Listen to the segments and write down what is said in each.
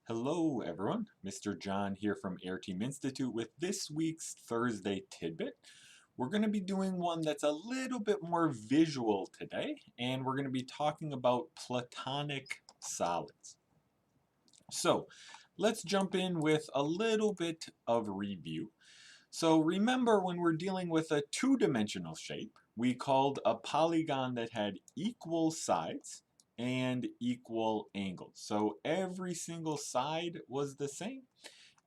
Hello everyone, Mr. John here from Areteem Institute with this week's Thursday Tidbit. We're going to be doing one that's a little bit more visual today, and we're going to be talking about Platonic solids. So let's jump in with a little bit of review. So remember, when we're dealing with a two-dimensional shape, we called a polygon that had equal sides and equal angles. So every single side was the same,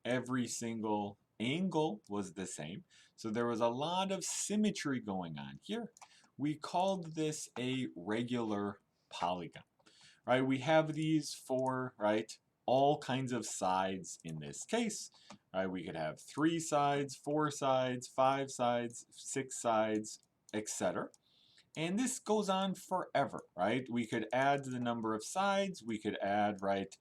every single angle was the same. So there was a lot of symmetry going on here. We called this a regular polygon, right? We have these for, right, all kinds of sides in this case. Right? We could have 3 sides, 4 sides, 5 sides, 6 sides, etc. And this goes on forever, right? We could add the number of sides, we could add, right,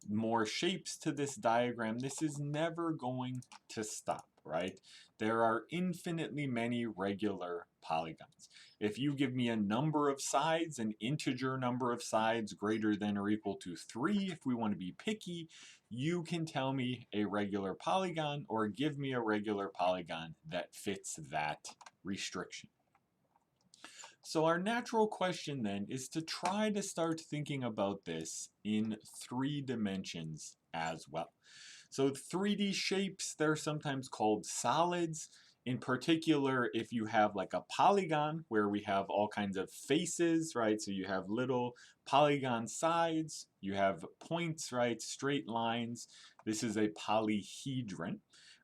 more shapes to this diagram. This is never going to stop, right? There are infinitely many regular polygons. If you give me a number of sides, an integer number of sides greater than or equal to 3, if we want to be picky, you can tell me a regular polygon or give me a regular polygon that fits that restriction. So our natural question then is to try to start thinking about this in 3 dimensions as well. So 3D shapes, they're sometimes called solids. In particular, if you have like a polygon where we have all kinds of faces, right? So you have little polygon sides, you have points, right? Straight lines. This is a polyhedron,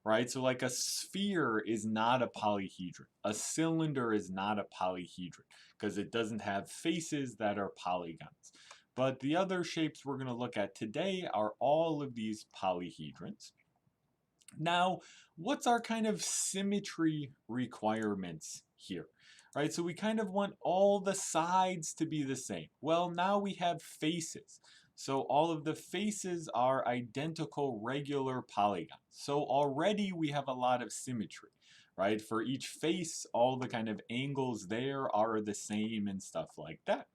right? So like a sphere is not a polyhedron. A cylinder is not a polyhedron because it doesn't have faces that are polygons. But the other shapes we're going to look at today are all of these polyhedrons. Now, what's our kind of symmetry requirements here? Right, so we kind of want all the sides to be the same. Well, now we have faces. So all of the faces are identical regular polygons. So already we have a lot of symmetry, right? For each face, all the kind of angles there are the same and stuff like that.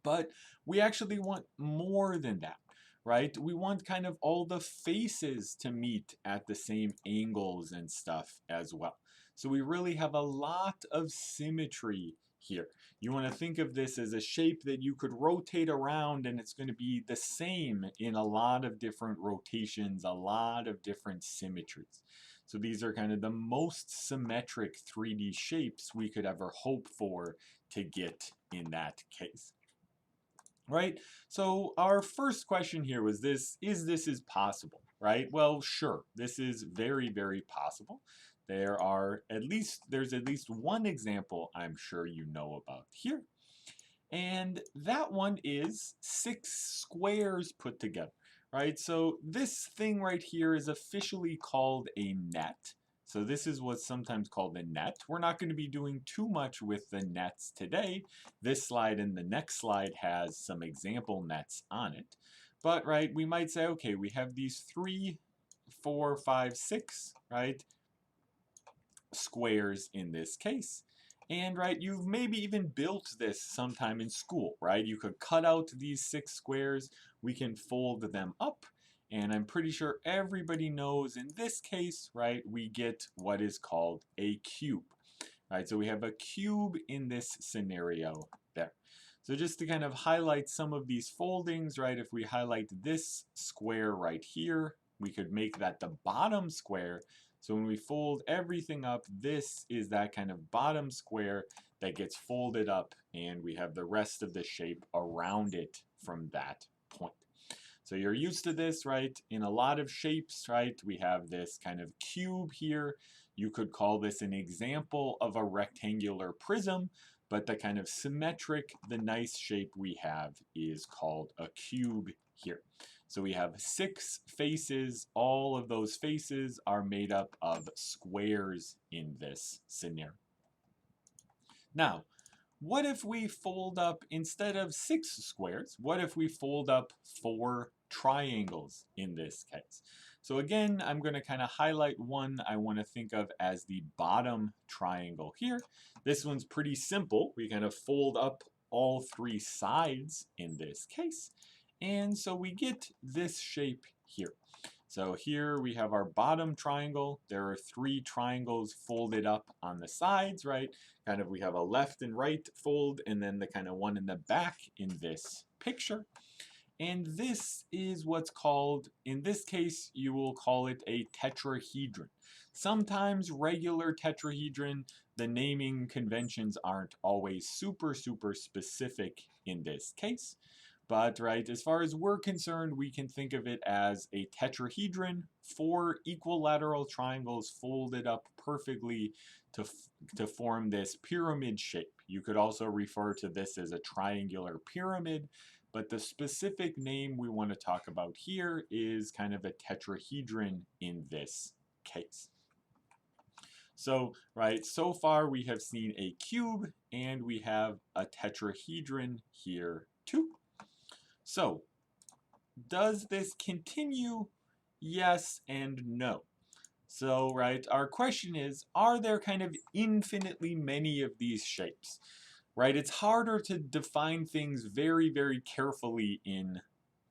But we actually want more than that, right? We want kind of all the faces to meet at the same angles and stuff as well. So we really have a lot of symmetry here. You want to think of this as a shape that you could rotate around and it's going to be the same in a lot of different rotations, a lot of different symmetries. So these are kind of the most symmetric 3D shapes we could ever hope for to get in that case. Right? So our first question here was this is possible, right? Well, sure, this is very, very possible. There's at least one example I'm sure you know about here. And that one is 6 squares put together, right? So this thing right here is officially called a net. So this is what's sometimes called a net. We're not going to be doing too much with the nets today. This slide and the next slide has some example nets on it. But, right, we might say, okay, we have these 3, 4, 5, 6, right, squares in this case. And, right, you've maybe even built this sometime in school, right? You could cut out these 6 squares, we can fold them up, and I'm pretty sure everybody knows in this case, right, we get what is called a cube. Right, so we have a cube in this scenario there. So just to kind of highlight some of these foldings, right, if we highlight this square right here, we could make that the bottom square. So when we fold everything up, this is that kind of bottom square that gets folded up, and we have the rest of the shape around it from that point. So you're used to this, right? In a lot of shapes, right? We have this kind of cube here. You could call this an example of a rectangular prism, but the kind of symmetric, the nice shape we have is called a cube here. So we have 6 faces. All of those faces are made up of squares in this scenario. Now, what if we fold up, instead of 6 squares, what if we fold up 4 triangles in this case? So again, I'm going to kind of highlight one I want to think of as the bottom triangle here. This one's pretty simple. We kind of fold up all 3 sides in this case. And so we get this shape here. So here we have our bottom triangle. There are 3 triangles folded up on the sides, right? Kind of we have a left and right fold, and then the kind of one in the back in this picture. And this is what's called, in this case, you will call it a tetrahedron. Sometimes regular tetrahedron, the naming conventions aren't always super specific in this case. But, right, as far as we're concerned, we can think of it as a tetrahedron, 4 equilateral triangles folded up perfectly to form this pyramid shape. You could also refer to this as a triangular pyramid, but the specific name we want to talk about here is kind of a tetrahedron in this case. So, right, so far we have seen a cube and we have a tetrahedron here too. So, does this continue? Yes and no. So, right, our question is, are there kind of infinitely many of these shapes? Right, it's harder to define things very carefully in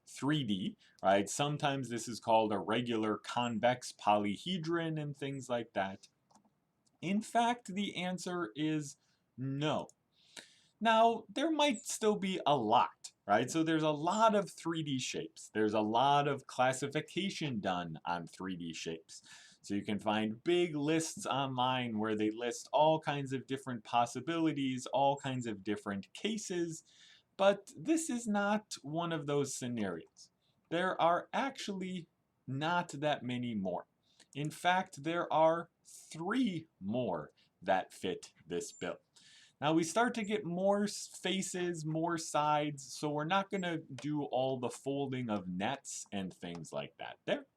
3D, right? Sometimes this is called a regular convex polyhedron and things like that. In fact, the answer is no. Now, there might still be a lot, right? So there's a lot of 3D shapes. There's a lot of classification done on 3D shapes. So you can find big lists online where they list all kinds of different possibilities, all kinds of different cases, but this is not one of those scenarios. There are actually not that many more. In fact, there are 3 more that fit this bill. Now we start to get more faces, more sides, so we're not going to do all the folding of nets and things like that there.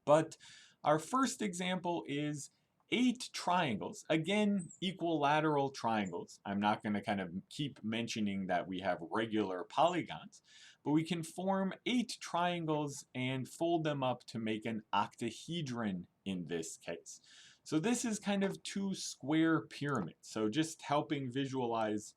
But our first example is 8 triangles. Again, equilateral triangles. I'm not going to kind of keep mentioning that we have regular polygons, but we can form 8 triangles and fold them up to make an octahedron in this case. So this is kind of 2 square pyramids. So just helping visualize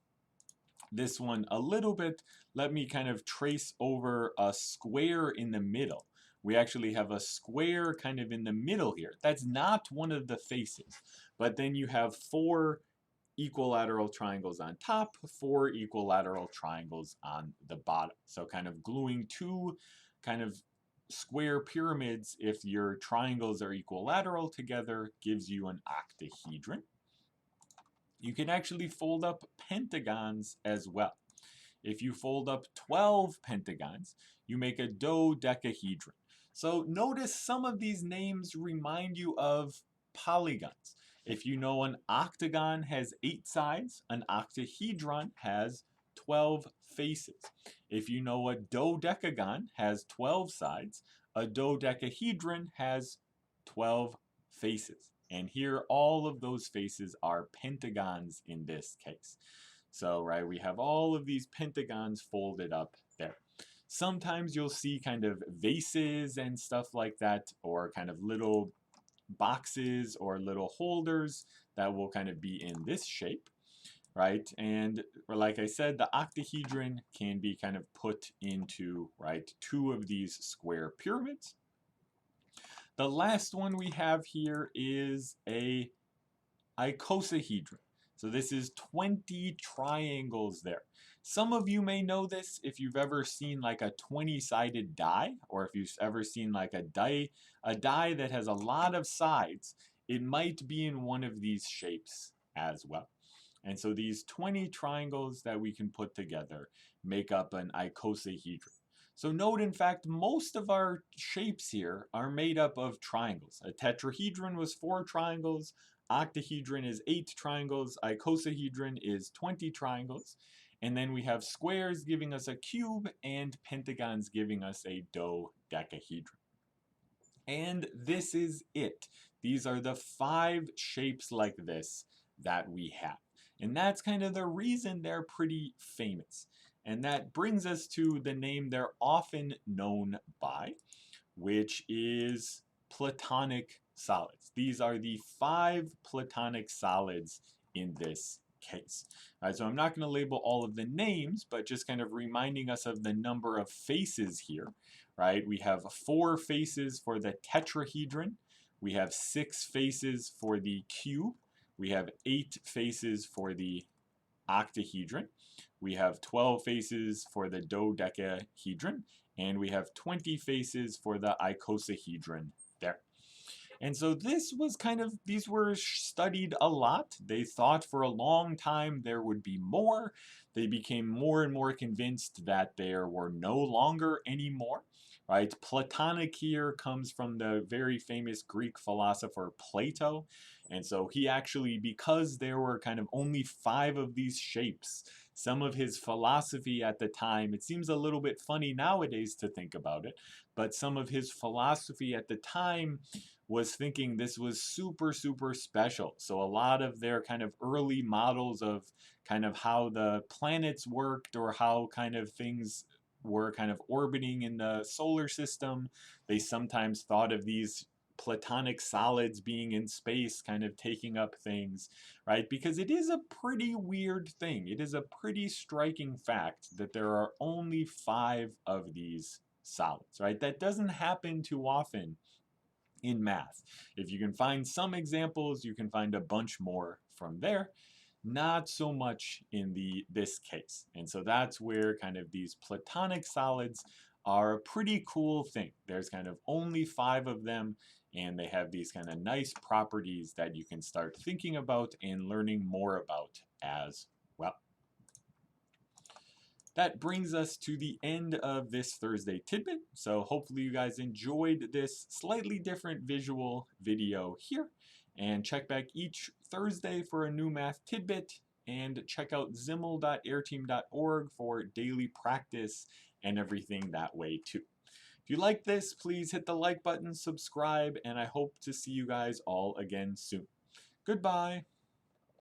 this one a little bit, let me kind of trace over a square in the middle. We actually have a square kind of in the middle here. That's not one of the faces, but then you have 4 equilateral triangles on top, 4 equilateral triangles on the bottom. So kind of gluing 2 kind of square pyramids, if your triangles are equilateral together, gives you an octahedron. You can actually fold up pentagons as well. If you fold up 12 pentagons, you make a dodecahedron. So notice some of these names remind you of polygons. If you know an octagon has 8 sides, an octahedron has 12 faces. If you know a dodecagon has 12 sides, a dodecahedron has 12 faces. And here all of those faces are pentagons in this case. So, right, we have all of these pentagons folded up there. Sometimes you'll see kind of vases and stuff like that, or kind of little boxes or little holders that will kind of be in this shape, right? And like I said, the octahedron can be kind of put into, right, 2 of these square pyramids. The last one we have here is a icosahedron. So this is 20 triangles there. Some of you may know this if you've ever seen like a 20-sided die, or if you've ever seen like a die that has a lot of sides. It might be in one of these shapes as well. And so these 20 triangles that we can put together make up an icosahedron. So note, in fact, most of our shapes here are made up of triangles. A tetrahedron was 4 triangles, octahedron is 8 triangles, icosahedron is 20 triangles, and then we have squares giving us a cube and pentagons giving us a dodecahedron. And this is it. These are the 5 shapes like this that we have. And that's kind of the reason they're pretty famous. And that brings us to the name they're often known by, which is Platonic solids. These are the 5 Platonic solids in this case. All right, so I'm not going to label all of the names, but just kind of reminding us of the number of faces here. Right, we have 4 faces for the tetrahedron. We have 6 faces for the cube. We have 8 faces for the octahedron. We have 12 faces for the dodecahedron, and we have 20 faces for the icosahedron there. And so this was kind of, these were studied a lot. They thought for a long time there would be more. They became more and more convinced that there were no longer any more. Right? Platonic here comes from the very famous Greek philosopher Plato. And so he actually, because there were kind of only 5 of these shapes, some of his philosophy at the time, it seems a little bit funny nowadays to think about it, but some of his philosophy at the time was thinking this was super, super special. So a lot of their kind of early models of kind of how the planets worked or how kind of things were kind of orbiting in the solar system, they sometimes thought of these Platonic solids being in space, kind of taking up things, right? Because it is a pretty weird thing. It is a pretty striking fact that there are only 5 of these solids, right? That doesn't happen too often in math. If you can find some examples, you can find a bunch more from there. Not so much in this case. And so that's where kind of these Platonic solids are a pretty cool thing. There's kind of only 5 of them, and they have these kind of nice properties that you can start thinking about and learning more about as well. That brings us to the end of this Thursday tidbit. So hopefully you guys enjoyed this slightly different visual video here. And check back each Thursday for a new math tidbit. And check out ziml.areteem.org for daily practice and everything that way too. If you like this, please hit the like button, subscribe, and I hope to see you guys all again soon. Goodbye.